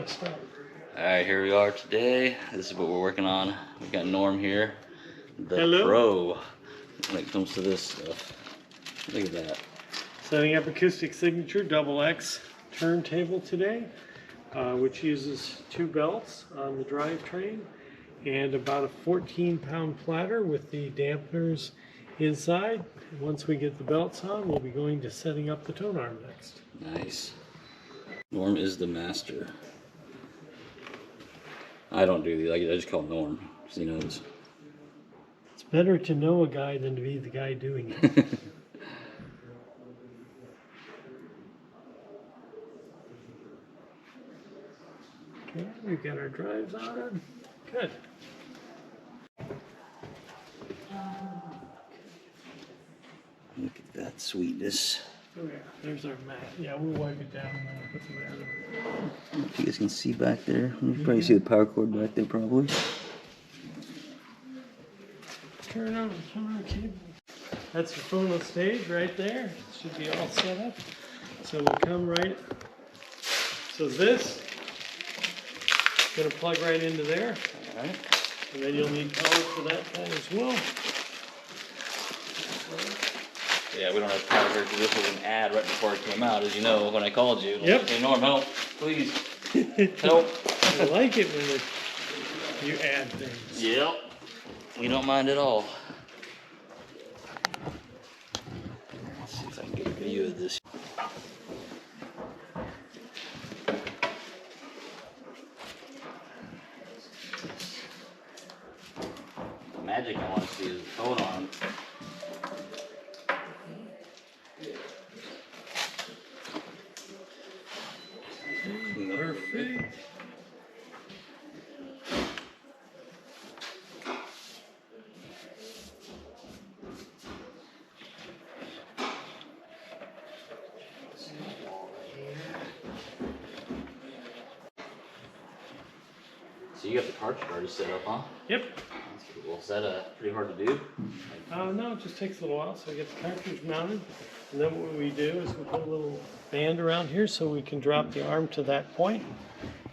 I start. Alright, here we are today. This is what we're working on. We've got Norm here, the Hello. pro when it comes to this stuff. Look at that. Setting up Acoustic Signature XX turntable today, which uses 2 belts on the drivetrain and about a 14-pound platter with the dampeners inside. Once we get the belts on, we'll be going to setting up the tone arm next. Nice. Norm is the master. I don't do these. I just call Norm because he knows. It's better to know a guy than to be the guy doing it. Okay, we've got our drives on. Good. Look at that sweetness. Oh yeah, there's our mat. Yeah, we'll wipe it down and then we'll put the mat on. If you guys can see back there, you can probably see the power cord back there probably. Turn on the cable. That's your phono stage right there. It should be all set up. So we'll come right. So this is going to plug right into there. All right. And then you'll need power for that guy as well. Yeah, we don't have power here because this was an ad right before it came out, as you know, when I called you. Yep. Hey, Norm, help, please. Help. I like it when you add things. Yep. We don't mind at all. Let's see if I can get a view of this. The magic I want to see is the phone arm. Perfect. So you got the cartridge already set up, huh? Yep. That's cool. Is that pretty hard to do? No, it just takes a little while. So we get the cartridge mounted, and then what we do is we put a little band around here so we can drop the arm to that point,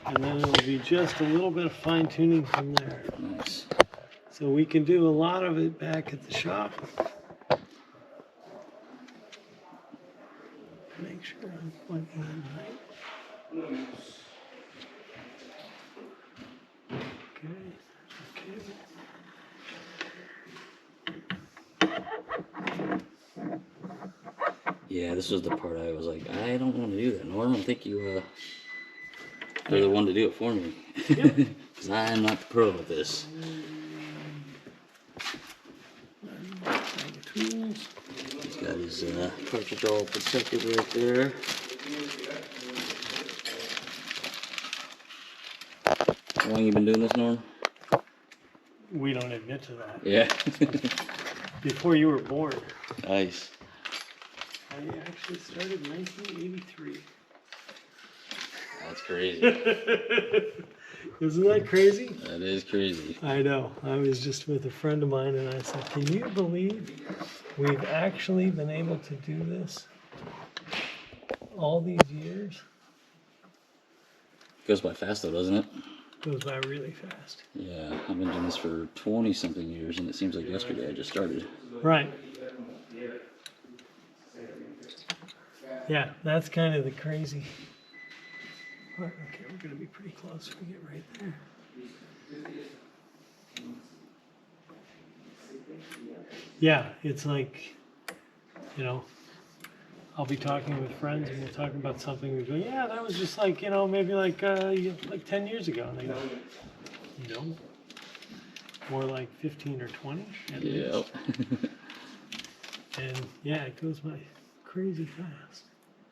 and then it'll be just a little bit of fine tuning from there. Nice. So we can do a lot of it back at the shop. Make sure I'm plugging in right. Yeah, this was the part I was like, I don't want to do that. Norm, I think you are the one to do it for me. Because I'm not the pro at this. He's got his cartridge all protected right there. How long you been doing this, Norm? We don't admit to that. Yeah. Before you were born. Nice. I actually started in 1983. That's crazy. Isn't that crazy? That is crazy. I know. I was just with a friend of mine and I said, can you believe we've actually been able to do this all these years? Goes by fast though, doesn't it? Goes by really fast. Yeah, I've been doing this for 20-something years and it seems like yesterday I just started. Right. Yeah, that's kind of the crazy part. Okay, we're going to be pretty close. We get right there. Yeah, it's like, you know, I'll be talking with friends and we'll talk about something. We go, yeah, that was just like, you know, maybe like 10 years ago. And they go, you know, more like 15 or 20. Yep. And yeah, it goes by crazy fast.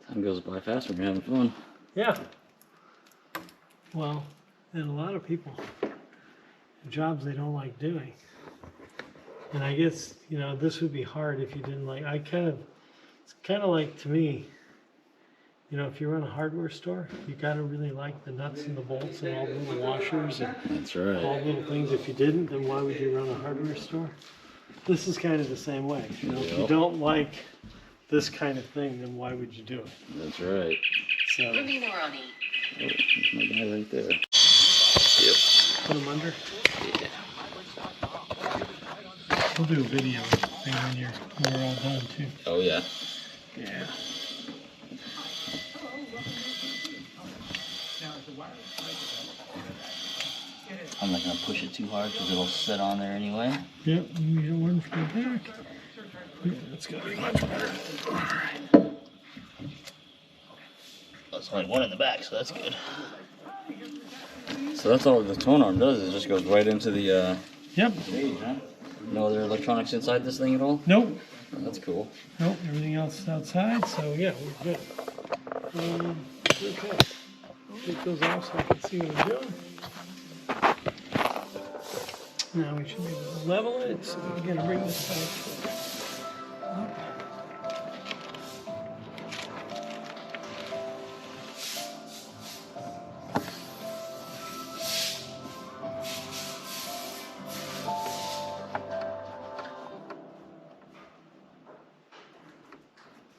Time goes by fast when you're having fun. Yeah. Well, and a lot of people have jobs they don't like doing. And I guess, you know, this would be hard if you didn't like, it's kind of like to me, you know, if you run a hardware store, you got to really like the nuts and the bolts and all the little washers and That's right. all the little things. If you didn't, then why would you run a hardware store? This is kind of the same way. You know, if you don't like this kind of thing, then why would you do it? That's right. So, Oh, there's my guy right there. Yep. Put them under. Yeah. We'll do a video thing when we're all done too. Oh yeah. Yeah. I'm not gonna push it too hard because it'll sit on there anyway. Yep, we got one for the back. Yeah, that's gonna be much better. Alright. There's only one in the back, so that's good. So that's all the tone arm does, it just goes right into the Yep. stage, huh? No other electronics inside this thing at all? Nope. Oh, that's cool. Nope, everything else is outside, so yeah, we're good. Okay. Take those off so I can see what I'm doing. Now we should be able to level it, so we're gonna bring this back up.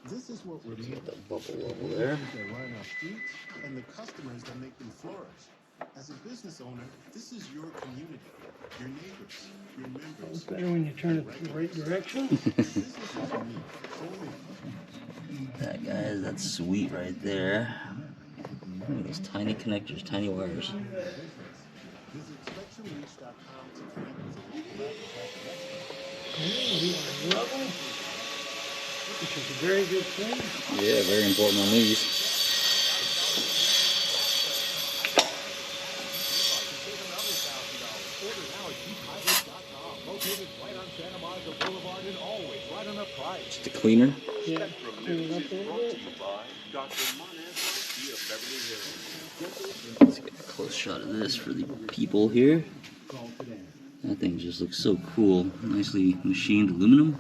This is what we're doing. Get the bubble level there. They run our streets and the customers that make them flourish. As a business owner, this is your community, your neighbors, your members. It's better when you turn it the right direction. Businesses you need, only That guy, that's sweet right there. Look at those tiny connectors, tiny wires. visit spectrumreach.com to connect with a local advertising expert. We are level, which is a very good thing. Yeah, very important on these. Just a cleaner. Yeah, clean it up a little bit. Let's get a close shot of this for the people here. That thing just looks so cool. Nicely machined aluminum.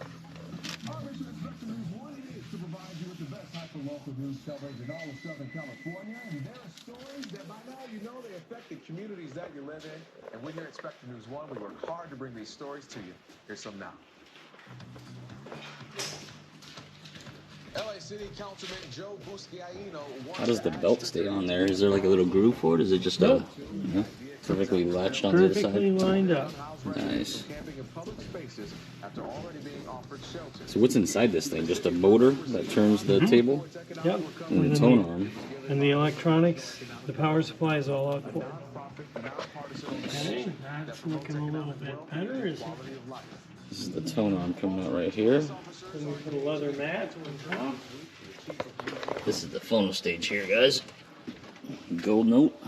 The communities that you live in, and we here at Spectrum News 1, we work hard to bring these stories to you. Here's some now. LA City Councilman Joe Buscaino. How does the belt stay on there? Is there like a little groove for it? Is it just Nope. perfectly latched onto the Perfectly side? lined up. Nice. Camping in public spaces after already being offered shelter. So what's inside this thing? Just a motor that turns the table? Yep. And the tone arm. And the electronics, the power supply is all outboard. Okay, that's looking a little bit better, isn't it? This is the tone arm coming out right here. Then we put a leather mat on top. This is the phono stage here, guys. Gold note.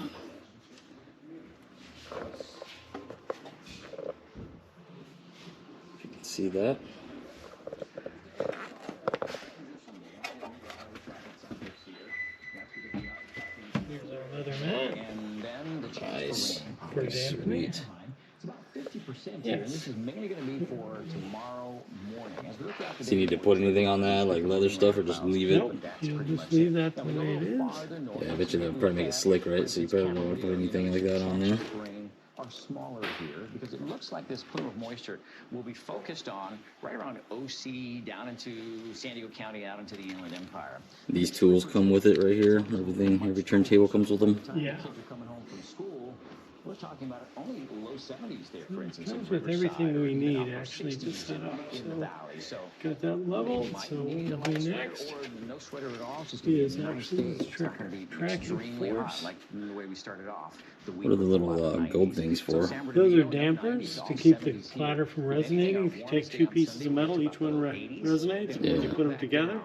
If you can see that. Here's our leather mat Nice. for dampening. Sweet. Yes. This is mainly going to be for tomorrow morning. As we look out So you need to put anything on that, like leather stuff, or just leave it? Nope, you'll just leave that the way it is. Yeah, I bet you they'll probably make it slick, right? So you probably don't want to put anything like that on there. are smaller here because it looks like this plume of moisture will be focused on right around OC, down into San Diego County, out into the Inland Empire. These tools come with it right here. Everything, every turntable comes with them. Yeah. Kids are coming home from school. We're talking about only low 70s there, for instance. Comes in with everything we need Riverside, actually to 60s set up. in the So valley. So got that leveled. might So what need a we'll do light sweater next or no sweater at all. It's just gonna is be a nice actually day. this It's not gonna be tracking extremely hot force. like the way we started off. The What are the little gold things for? Those are dampers to keep the platter from resonating. If you take two pieces of metal, each one resonates, and when you put them together,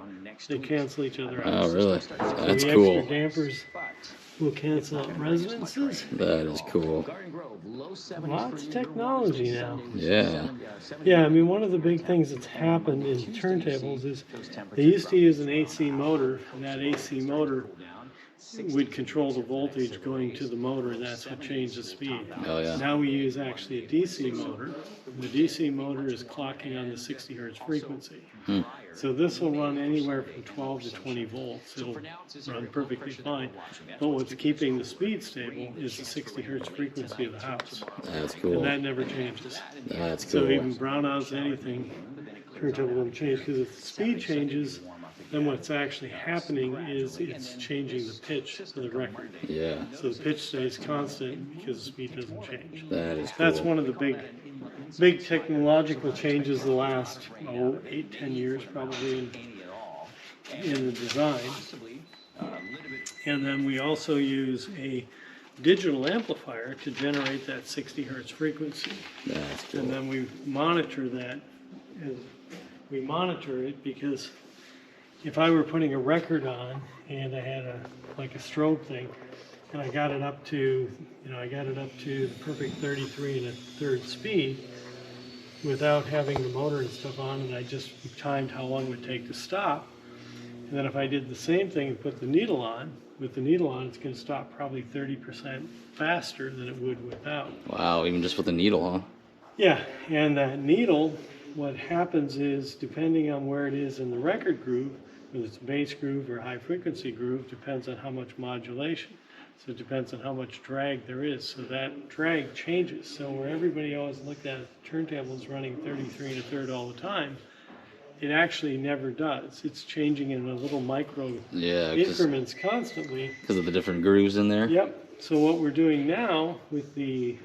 they cancel each other out. Oh, really? So That's the cool. extra dampers will cancel out resonances. That is cool. Lots of technology now. Yeah. Yeah, I mean, one of the big things that's happened in turntables is they used to use an AC motor, and that AC motor would control the voltage going to the motor, and that's what changed the speed. Oh, yeah. Now we use actually a DC motor. The DC motor is clocking on the 60 hertz frequency. So this will run anywhere from 12 to 20 volts. It'll run perfectly fine. But what's keeping the speed stable is the 60 hertz frequency of the house. That's And cool. that never changes. That's So cool. even brownouts, anything, turntable won't change, because if the speed changes, then what's actually happening is it's changing the pitch of the record. Yeah, So the pitch stays constant because the speed doesn't change. that is cool. That's one of the big technological changes the last 8-10 years probably in the design. And then we also use a digital amplifier to generate that 60 hertz frequency. That's cool. And then we monitor that. We monitor it because if I were putting a record on and I had like a strobe thing, and I got it up to, the perfect 33 1/3 speed without having the motor and stuff on, and I just timed how long it would take to stop. And then if I did the same thing and put the needle on, with the needle on, it's going to stop probably 30% faster than it would without. Wow, even just with the needle, huh? Yeah, and that needle, what happens is, depending on where it is in the record groove, whether it's bass groove or high frequency groove, depends on how much modulation. So it depends on how much drag there is. So that drag changes. So where everybody always looked at turntables running 33 1/3 all the time, it actually never does. It's changing in a little micro increments constantly. Because of the different grooves in there? Yep. So what we're doing now with the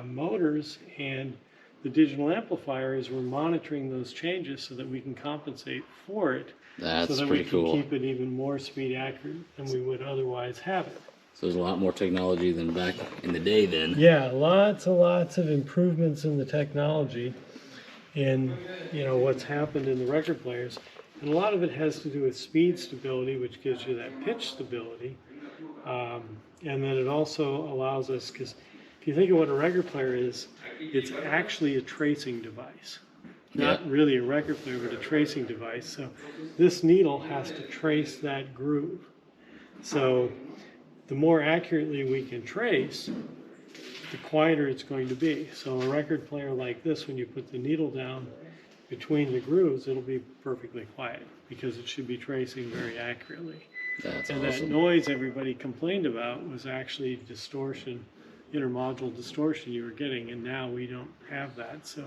motors and the digital amplifier is we're monitoring those changes so that we can compensate for it. That's so that pretty we can cool. keep it even more speed accurate than we would otherwise have it. So there's a lot more technology than back in the day then. Yeah, lots and lots of improvements in the technology and what's happened in the record players. And a lot of it has to do with speed stability, which gives you that pitch stability. And then it also allows us, because if you think of what a record player is, it's actually a tracing device. Not really a record player, but a tracing device. So this needle has to trace that groove. So the more accurately we can trace, the quieter it's going to be. So a record player like this, when you put the needle down between the grooves, it'll be perfectly quiet because it should be tracing very accurately. That's And awesome. that noise everybody complained about was actually distortion, intermodule distortion you were getting, and now we don't have that. So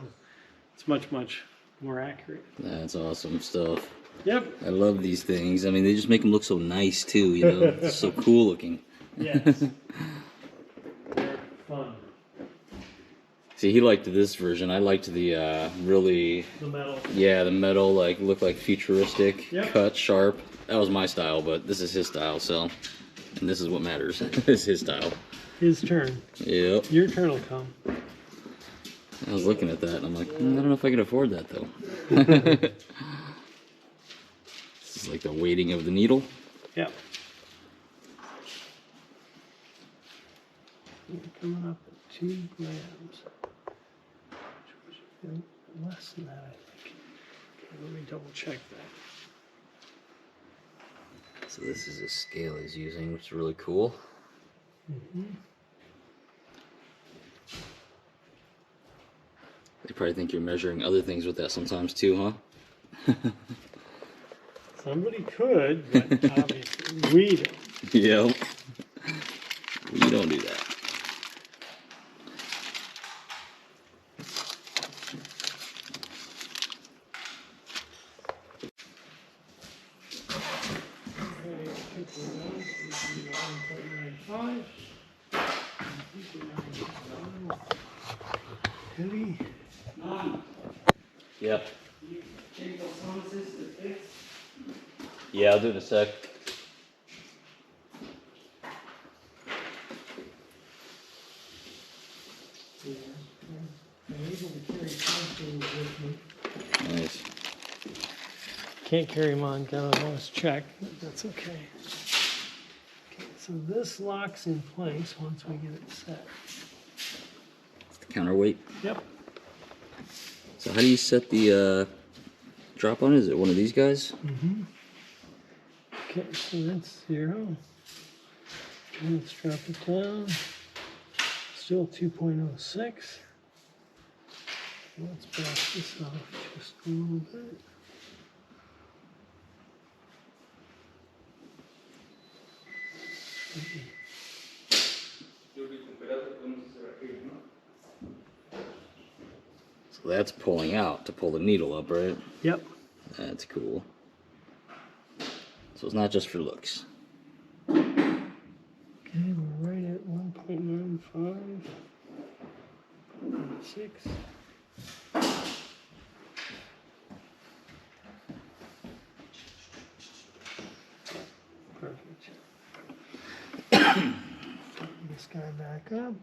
it's much, much more accurate. That's awesome stuff. Yep. I love these things. I mean, they just make them look so nice too, It's so cool looking. Yes. They're fun. See, he liked this version. I liked the really, The metal. the metal, looked like futuristic, Yep. cut, sharp. That was my style, but this is his style, so, and this is what matters, is his style. His turn. Yep. Your turn will come. I was looking at that, and I'm like, I don't know if I can afford that, though. This is like the weighting of the needle. Yep. You're coming up at 2 grams. Less than that, I think. Okay, let me double check that. So this is a scale he's using, which is really cool. They probably think you're measuring other things with that sometimes too, huh? Somebody could, but obviously we don't. Yep. We don't do that. Heavy. Yep. Yeah, I'll do it in a sec. Nice. Can't carry them on, gotta always check, but that's okay. Okay, so this locks in place once we get it set. It's the counterweight. Yep. So how do you set the drop on? Is it one of these guys? Okay, so that's 0. And let's drop it down. Still 2.06. Let's back this off just a little bit. So that's pulling out to pull the needle up, right? Yep. That's cool. So it's not just for looks. Okay, we're right at 1.95. 6. Perfect. Put this guy back up.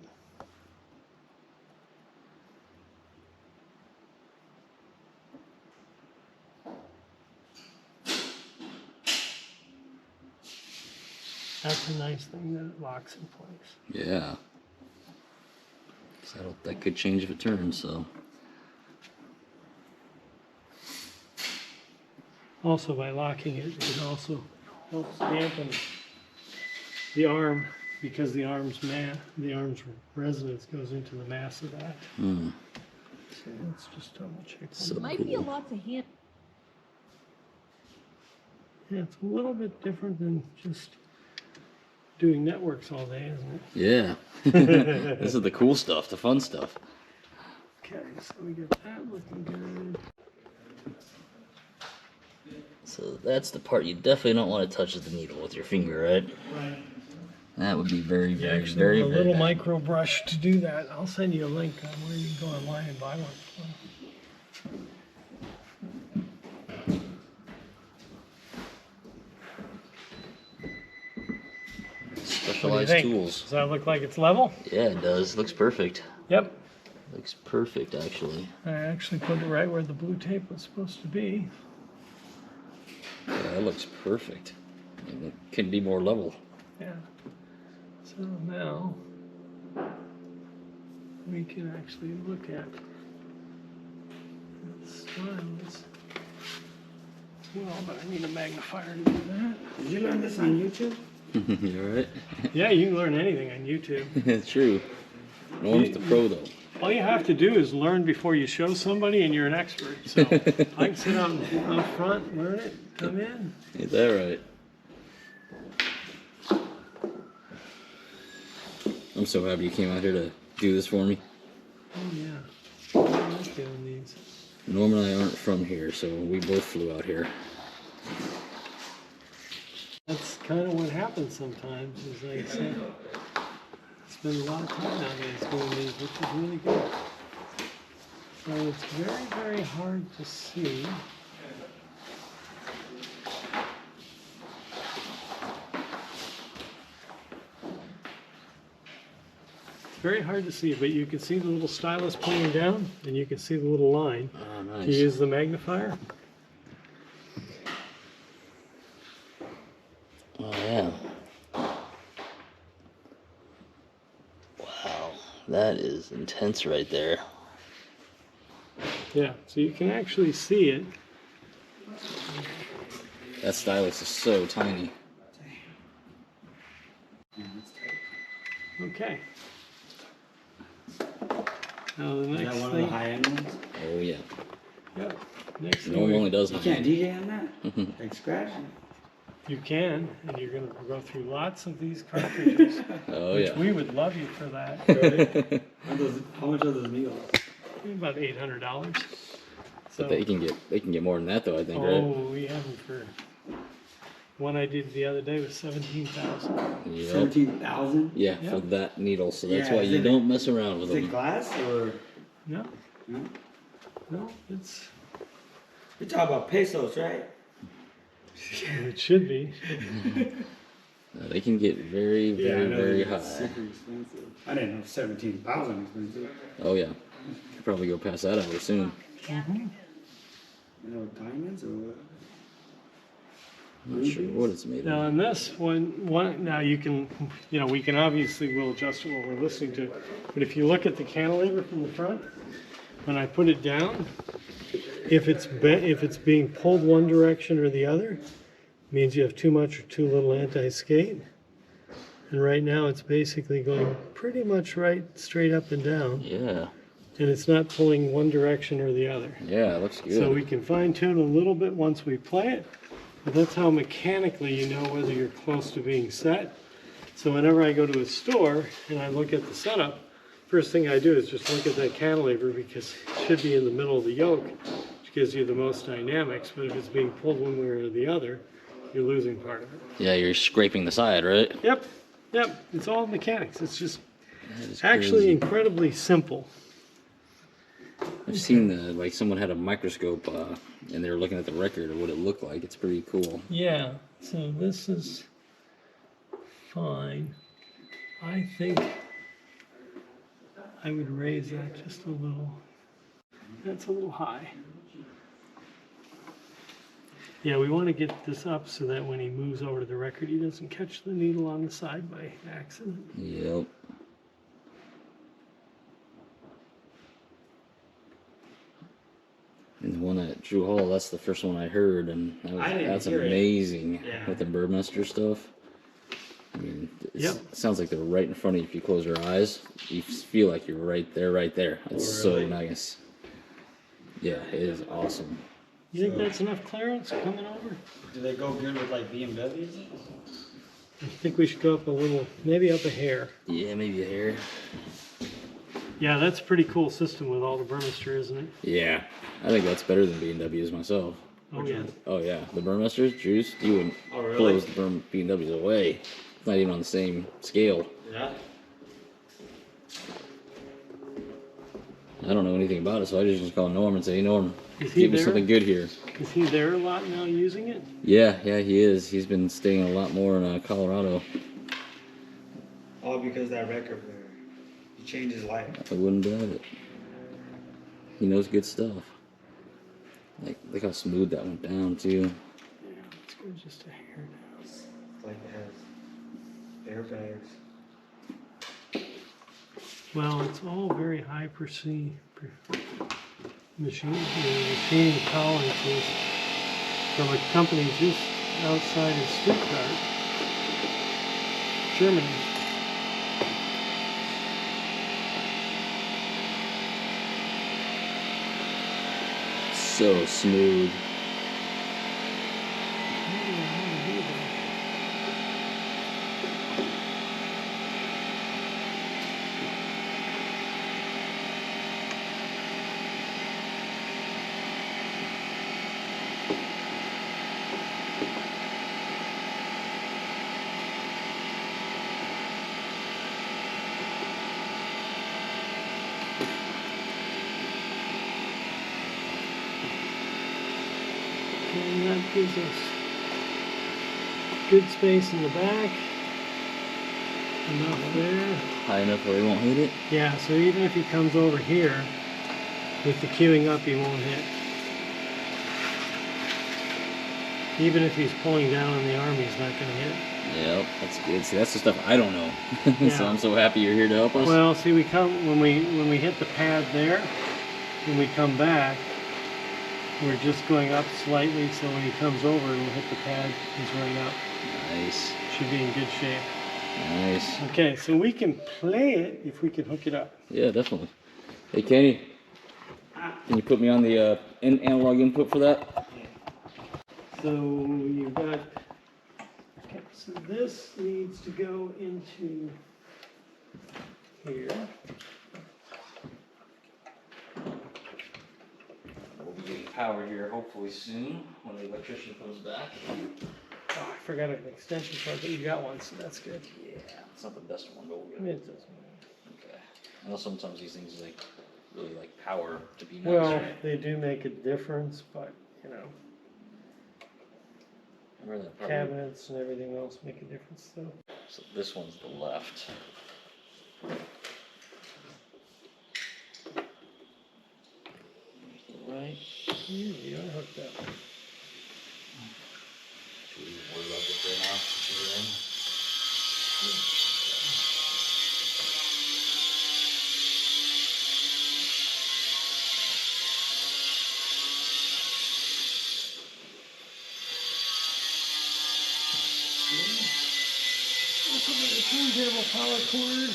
That's a nice thing that it locks in place. Yeah. So that could change if it turns, so. Also, by locking it, it also helps dampen the arm because the arm's resonance goes into the mass of that. Hmm. So let's just double check. So on that. Might be a lot to handle. Yeah, it's a little bit different than just doing networks all day, isn't it? Yeah. This is the cool stuff, the fun stuff. Okay, so we get that looking good. So that's the part you definitely don't want to touch is the needle with your finger, right? Right. That would be very, You very, actually very, have a very little bad. micro brush to do that. I'll send you a link on where you can go online and buy one. Specialized think? tools. Does that look like it's level? Yeah, it does. Looks perfect. Yep. Looks perfect, actually. I actually put it right where the blue tape was supposed to be. Yeah, that looks perfect. It couldn't be more level. Yeah. So now we can actually look at Stylus. Well, but I need a magnifier to do that. Did you learn this on YouTube? You alright? Yeah, you can learn anything on YouTube. It's true. Norm's the pro, though. All you have to do is learn before you show somebody, and you're an expert. So I can sit out front, learn it, come in. Ain't that right? I'm so happy you came out here to do this for me. Oh yeah, I like doing these. Norman and I aren't from here, so we both flew out here. That's kind of what happens sometimes. Is like I said, spend a lot of time nowadays doing these, which is really good. So it's very, very hard to see. It's very hard to see, but you can see the little stylus pointing down, and you can see the little line. Oh, nice. To use the magnifier. Oh, yeah. Wow. That is intense right there. Yeah, so you can actually see it. That stylus is so tiny. Okay. Now the Is next that one of the thing. high-end ones? Oh, yeah. Yeah. Next thing Norman only we, does You high can't end. DJ on that? Like scratching? you can, and you're going to go through lots of these cartridges, Oh, which yeah. we would love you for that. How much are those needles? About $800. So, But they can get more than that, though, I think, right? oh, we have them for. One I did the other day was 17,000. Yep. 17,000? Yeah, Yep. for that needle. So that's Yeah, why is you it- don't mess around with Is it them. glass or? No, No? no, it's You're talking about pesos, right? it should be. They can get very, very, very high. Super expensive. I didn't know 17,000 expensive. Oh, yeah. Could probably go past that, I would assume. You know, diamonds or what? I'm not sure what it's made Now of. on this one now you can, we can obviously will adjust it while we're listening to it. But if you look at the cantilever from the front, when I put it down, if it's being pulled one direction or the other, it means you have too much or too little anti-skate. And right now it's basically going pretty much right straight up and down, Yeah. and it's not pulling one direction or the other. Yeah, it looks good. So we can fine tune a little bit once we play it, but that's how mechanically you know whether you're close to being set. So whenever I go to a store and I look at the setup, first thing I do is just look at that cantilever because it should be in the middle of the yoke, which gives you the most dynamics, but if it's being pulled one way or the other, you're losing part of it. Yeah, you're scraping the side, right? Yep, yep. It's all mechanics. It's just That is actually crazy. incredibly simple. I've seen the, like someone had a microscope and they were looking at the record of what it looked like. It's pretty cool. Yeah, so this is fine. I think I would raise that just a little. That's a little high. Yeah, we want to get this up so that when he moves over to the record, he doesn't catch the needle on the side by accident. Yep. And the one at Drew Hall, that's the first one I heard, and that's hear it. amazing Yeah. with the Burmester stuff. I mean, Yep. it sounds like they're right in front of you if you close your eyes. You feel like you're right there, right there. It's so really? nice. Yeah, it is awesome. You think that's enough clearance coming over? Do they go good with like BMWs? I think we should go up a little, maybe up a hair. Yeah, maybe a hair. Yeah, that's a pretty cool system with all the Burmester, isn't it? Yeah, I think that's better than B&Ws myself. Oh yeah. Oh yeah, the Burmesters, Juice, you wouldn't Oh, really? blows the B&Ws away. It's not even on the same scale. Yeah. I don't know anything about it, so I just call Norm and say, hey Norm, Is he give me there? something good here. Is he there a lot now using it? Yeah, he is. He's been staying a lot more in Colorado. All because of that record player. He changed his life. I wouldn't doubt it. He knows good stuff. Like, look how smooth that went down, too. Yeah, let's go just a hair down. It's like it has airbags. Well, it's all very high machining tolerances from a company just outside of Stuttgart, Germany. So smooth. And that gives us good space in the back. Enough there. High enough where he won't hit it. Yeah, so even if he comes over here, with the queuing up, he won't hit. Even if he's pulling down on the arm, he's not going to hit. Yep, that's good. See, that's the stuff I don't know. Yeah. So I'm so happy you're here to help us. Well, see, we come when we hit the pad there, when we come back, we're just going up slightly. So when he comes over, we'll hit the pad. He's right up. Nice. Should be in good shape. Nice. Okay, so we can play it if we can hook it up. Yeah, definitely. Hey, Kenny, can you put me on the analog input for that? So you've got. Okay, so this needs to go into here. We'll be getting power here hopefully soon when the electrician comes back. Oh, I forgot an extension cord, but you got one, so that's good. Yeah, it's not the best one, but we'll I get mean, it. it doesn't matter. Okay. I know sometimes these things like really like power to be nice, Well, right? they do make a difference, but you know, Remember that part? cabinets and everything else make a difference, though. So this one's the left. Right. You are hooked up. Should we worry about this right now? Since we're in? This will be the turntable power cord.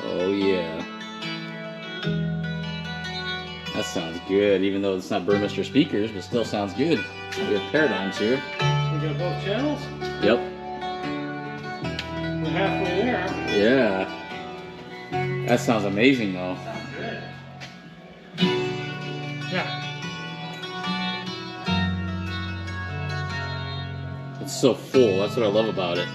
Oh yeah. That sounds good, even though it's not Burmester speakers, but still sounds good. We have paradigms here. We You got both channels? Yep. We're halfway there, aren't we? Yeah. That sounds amazing though. Sounds good. Yeah. It's so full. That's what I love about it.